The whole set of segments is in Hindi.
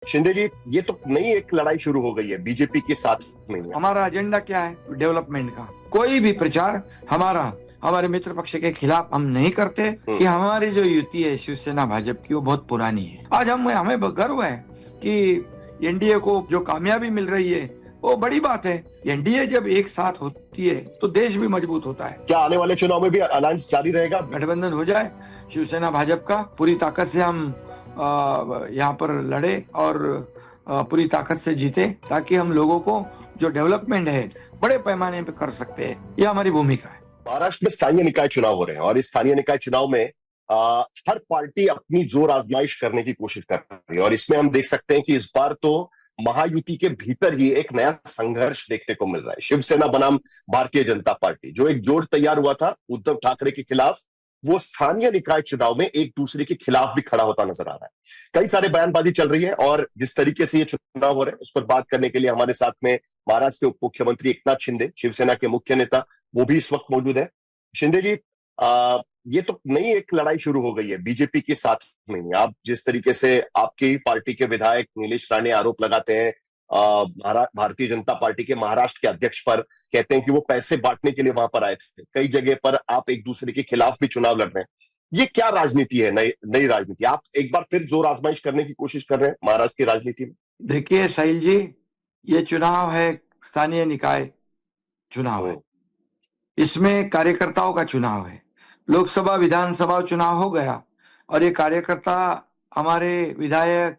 शिंदे जी, ये तो नई एक लड़ाई शुरू हो गई है बीजेपी के साथ में। हमारा एजेंडा क्या है? डेवलपमेंट का। कोई भी प्रचार हमारे मित्र पक्ष के खिलाफ हम नहीं करते कि हमारी जो युति है शिवसेना भाजपा की वो बहुत पुरानी है। आज हमें गर्व है कि एनडीए को जो कामयाबी मिल रही है वो बड़ी बात है। एनडीए जब एक साथ होती है तो देश भी मजबूत होता है। क्या आने वाले चुनाव में भी अलायंस जारी रहेगा? गठबंधन हो जाए शिवसेना भाजपा का, पूरी ताकत से हम यहाँ पर लड़े और पूरी ताकत से जीते, ताकि हम लोगों को जो डेवलपमेंट है बड़े पैमाने पे कर सकते हैं। ये हमारी भूमिका है। महाराष्ट्र में स्थानीय निकाय चुनाव हो रहे हैं और इस स्थानीय निकाय चुनाव में हर पार्टी अपनी जोर आजमाइश करने की कोशिश कर रही है और इसमें हम देख सकते हैं कि इस बार तो महायुति के भीतर ही एक नया संघर्ष देखने को मिल रहा है। शिवसेना बनाम भारतीय जनता पार्टी, जो एक जोड़ तैयार हुआ था उद्धव ठाकरे के खिलाफ, वो स्थानीय निकाय चुनाव में एक दूसरे के खिलाफ भी खड़ा होता नजर आ रहा है। कई सारे बयानबाजी चल रही है और जिस तरीके से ये चुनाव हो रहे हैं उस पर बात करने के लिए हमारे साथ में महाराष्ट्र के उप मुख्यमंत्री एकनाथ शिंदे, शिवसेना के मुख्य नेता, वो भी इस वक्त मौजूद है। शिंदे जी, ये तो नई एक लड़ाई शुरू हो गई है बीजेपी के साथ में। आप जिस तरीके से आपकी पार्टी के विधायक नीलेश राणे आरोप लगाते हैं भारतीय जनता पार्टी के महाराष्ट्र के अध्यक्ष पर, कहते हैं कि वो पैसे बांटने के लिए वहां पर आए थे। कई जगह पर आप एक दूसरे के खिलाफ भी चुनाव लड़ रहे हैं। ये क्या राजनीति है? नई नई राजनीति, आप एक बार फिर जोर आजमाइश करने की कोशिश कर रहे हैं महाराष्ट्र की राजनीति में? देखिए साहिल जी, ये चुनाव है, स्थानीय निकाय चुनाव है। इसमें कार्यकर्ताओं का चुनाव है। लोकसभा विधानसभा चुनाव हो गया और ये कार्यकर्ता हमारे विधायक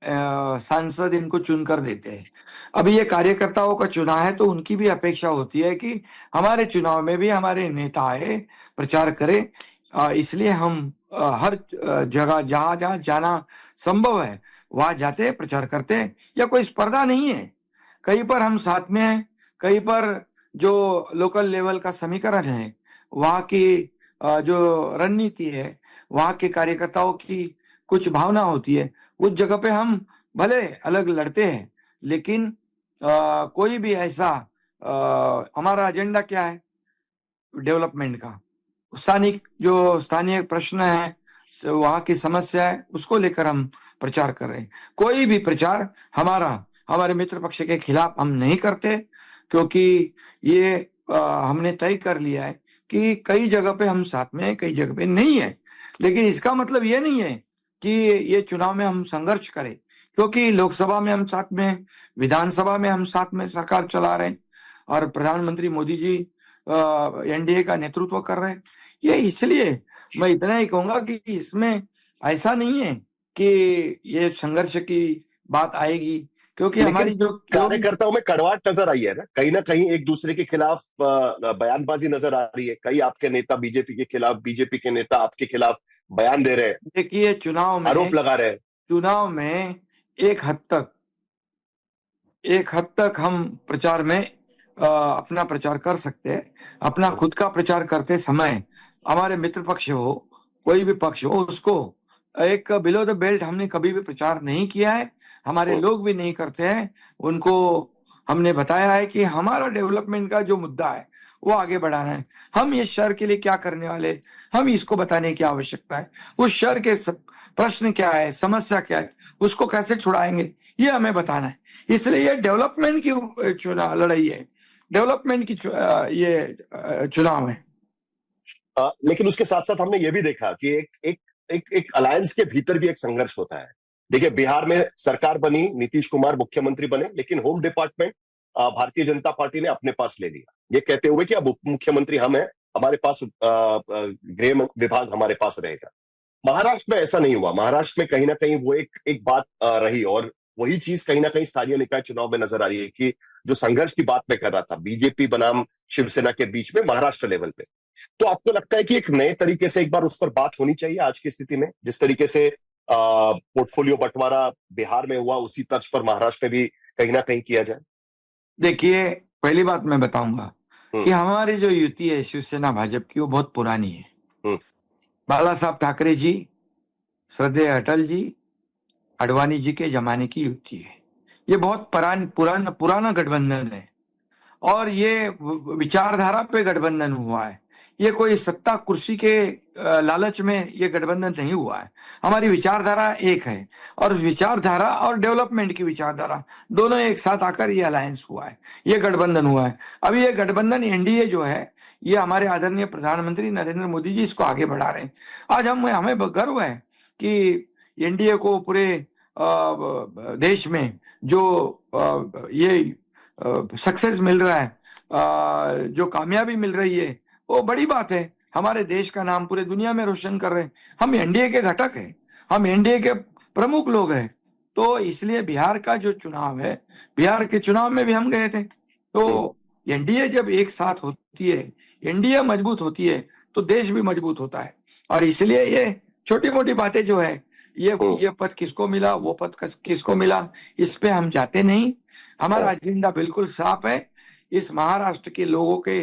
सांसद इनको चुनकर देते हैं। अभी ये कार्यकर्ताओं का चुनाव है तो उनकी भी अपेक्षा होती है कि हमारे चुनाव में भी हमारे नेता आए, प्रचार करें। इसलिए हम हर जगह जहां जहां जाना संभव है वहां जाते हैं, प्रचार करते हैं। या कोई स्पर्धा नहीं है। कहीं पर हम साथ में हैं, कहीं पर जो लोकल लेवल का समीकरण है, वहाँ की जो रणनीति है, वहाँ के कार्यकर्ताओं की कुछ भावना होती है, उस जगह पे हम भले अलग लड़ते हैं, लेकिन कोई भी ऐसा हमारा एजेंडा क्या है? डेवलपमेंट का। स्थानीय प्रश्न है, वहाँ की समस्या है, उसको लेकर हम प्रचार कर रहे हैं। कोई भी प्रचार हमारे मित्र पक्ष के खिलाफ हम नहीं करते, क्योंकि ये हमने तय कर लिया है कि कई जगह पे हम साथ में हैं, कई जगह पे नहीं है। लेकिन इसका मतलब ये नहीं है कि ये चुनाव में हम संघर्ष करें, क्योंकि लोकसभा में हम साथ में हैं, विधानसभा में हम साथ में सरकार चला रहे हैं और प्रधानमंत्री मोदी जी एनडीए का नेतृत्व कर रहे हैं। ये इसलिए मैं इतना ही कहूंगा कि इसमें ऐसा नहीं है कि ये संघर्ष की बात आएगी, क्योंकि हमारी जो कार्यकर्ताओं में कड़वाहट नजर आई है ना कहीं एक दूसरे के खिलाफ बयानबाजी नजर आ रही है। कई आपके नेता बीजेपी के खिलाफ, बीजेपी के नेता आपके खिलाफ बयान दे रहे हैं। देखिए, आरोप लगा रहे हैं। चुनाव में एक हद तक हम प्रचार में अपना प्रचार कर सकते हैं। अपना खुद का प्रचार करते समय हमारे मित्र पक्ष हो, कोई भी पक्ष हो, उसको एक बिलो द बेल्ट हमने कभी भी प्रचार नहीं किया है। हमारे लोग भी नहीं करते हैं। उनको हमने बताया है कि हमारा डेवलपमेंट का जो मुद्दा है वो आगे बढ़ाना है। हम इस शहर के लिए क्या करने वाले, हम इसको बताने की आवश्यकता है। उस शहर के प्रश्न क्या है, समस्या क्या है, उसको कैसे छुड़ाएंगे, ये हमें बताना है। इसलिए ये डेवलपमेंट की लड़ाई है, डेवलपमेंट की ये चुनाव है। लेकिन उसके साथ साथ हमने ये भी देखा कि एक अलायंस के भीतर भी एक संघर्ष होता है। देखिए, बिहार में सरकार बनी, नीतीश कुमार मुख्यमंत्री बने, लेकिन home department Bharatiya Janata party ने अपने पास ले लिया, ये कहते हुए कि अब उप मुख्यमंत्री हम हैं, हमारे पास गृह विभाग हमारे पास रहेगा। महाराष्ट्र में ऐसा नहीं हुआ। महाराष्ट्र में कहीं ना कहीं वो एक बात रही और वही चीज कहीं ना कहीं स्थानीय निकाय चुनाव में नजर आ रही है कि जो संघर्ष की बात मैं कर रहा था बीजेपी बनाम शिवसेना के बीच में महाराष्ट्र लेवल पे, तो आपको लगता है कि एक नए तरीके से एक बार उस पर बात होनी चाहिए आज की स्थिति में? जिस तरीके से पोर्टफोलियो बंटवारा बिहार में हुआ, उसी तर्ज पर महाराष्ट्र में भी कहीं ना कहीं किया जाए। देखिए, पहली बात मैं बताऊंगा कि हमारी जो युति है शिवसेना भाजपा की वो बहुत पुरानी है। बाला साहब ठाकरे जी, श्रद्धेय अटल जी, अडवाणी जी के जमाने की युति है। ये बहुत पुराना गठबंधन है और ये विचारधारा पे गठबंधन हुआ है। ये कोई सत्ता कुर्सी के लालच में ये गठबंधन नहीं हुआ है। हमारी विचारधारा एक है, और विचारधारा और डेवलपमेंट की विचारधारा दोनों एक साथ आकर ये अलायंस हुआ है, ये गठबंधन हुआ है। अभी ये गठबंधन एनडीए जो है, ये हमारे आदरणीय प्रधानमंत्री नरेंद्र मोदी जी इसको आगे बढ़ा रहे हैं। आज हमें गर्व है कि एनडीए को पूरे देश में जो ये सक्सेस मिल रहा है, जो कामयाबी मिल रही है, वो बड़ी बात है। हमारे देश का नाम पूरे दुनिया में रोशन कर रहे हैं। हम एनडीए के घटक हैं, हम एनडीए के प्रमुख लोग हैं। तो इसलिए बिहार का जो चुनाव है, बिहार के चुनाव में भी हम गए थे। तो एनडीए जब एक साथ होती है, एनडीए मजबूत होती है, तो देश भी मजबूत होता है। और इसलिए ये छोटी मोटी बातें जो है, ये पद किसको मिला, वो पद किसको मिला, इस पे हम जाते नहीं। हमारा एजेंडा बिल्कुल साफ है। इस महाराष्ट्र के लोगों के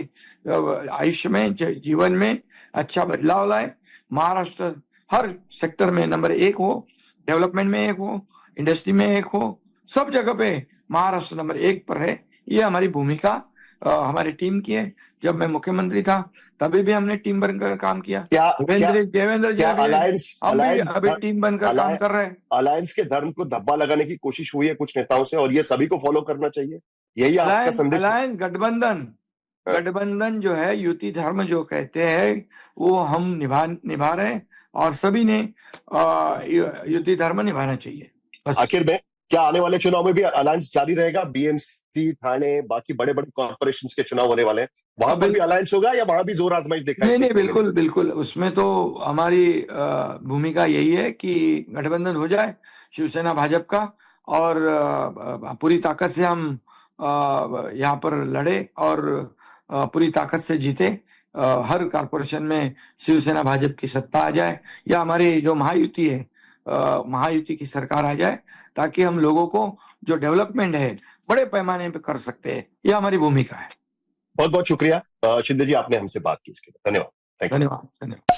आयुष्य में, जीवन में अच्छा बदलाव लाए। महाराष्ट्र हर सेक्टर में नंबर 1 हो, डेवलपमेंट में 1 हो, इंडस्ट्री में 1 हो, सब जगह पे महाराष्ट्र नंबर 1 पर है। ये हमारी भूमिका हमारी टीम की है। जब मैं मुख्यमंत्री था तभी भी हमने टीम बनकर काम किया। देवेंद्र जी अभी टीम बनकर काम कर रहे हैं। अलायंस के धर्म को धब्बा लगाने की कोशिश हुई है कुछ नेताओं से, और ये सभी को फॉलो करना चाहिए, यही आपका संदेश? अलायंस गठबंधन जो है, युति धर्म जो कहते हैं, वो हम निभा रहे हैं, और सभी ने युति धर्म निभाना चाहिए। आखिर में क्या आने वाले चुनाव में भी अलायंस जारी रहेगा? बीएमसी, ठाणे, बाकी बड़े बड़े कॉर्पोरेशंस के चुनाव होने वाले हैं, वहां पर भी अलायंस होगा या वहां भी जोर आजमाइश देखा? नहीं, बिल्कुल उसमें तो हमारी भूमिका यही है कि गठबंधन हो जाए शिवसेना भाजपा का, और पूरी ताकत से हम यहाँ पर लड़े और पूरी ताकत से जीते। हर कॉर्पोरेशन में शिवसेना भाजपा की सत्ता आ जाए, या हमारी जो महायुति है, महायुति की सरकार आ जाए, ताकि हम लोगों को जो डेवलपमेंट है बड़े पैमाने पे कर सकते हैं। ये हमारी भूमिका है। बहुत बहुत शुक्रिया शिंदे जी, आपने हमसे बात की इसके लिए। धन्यवाद। धन्यवाद।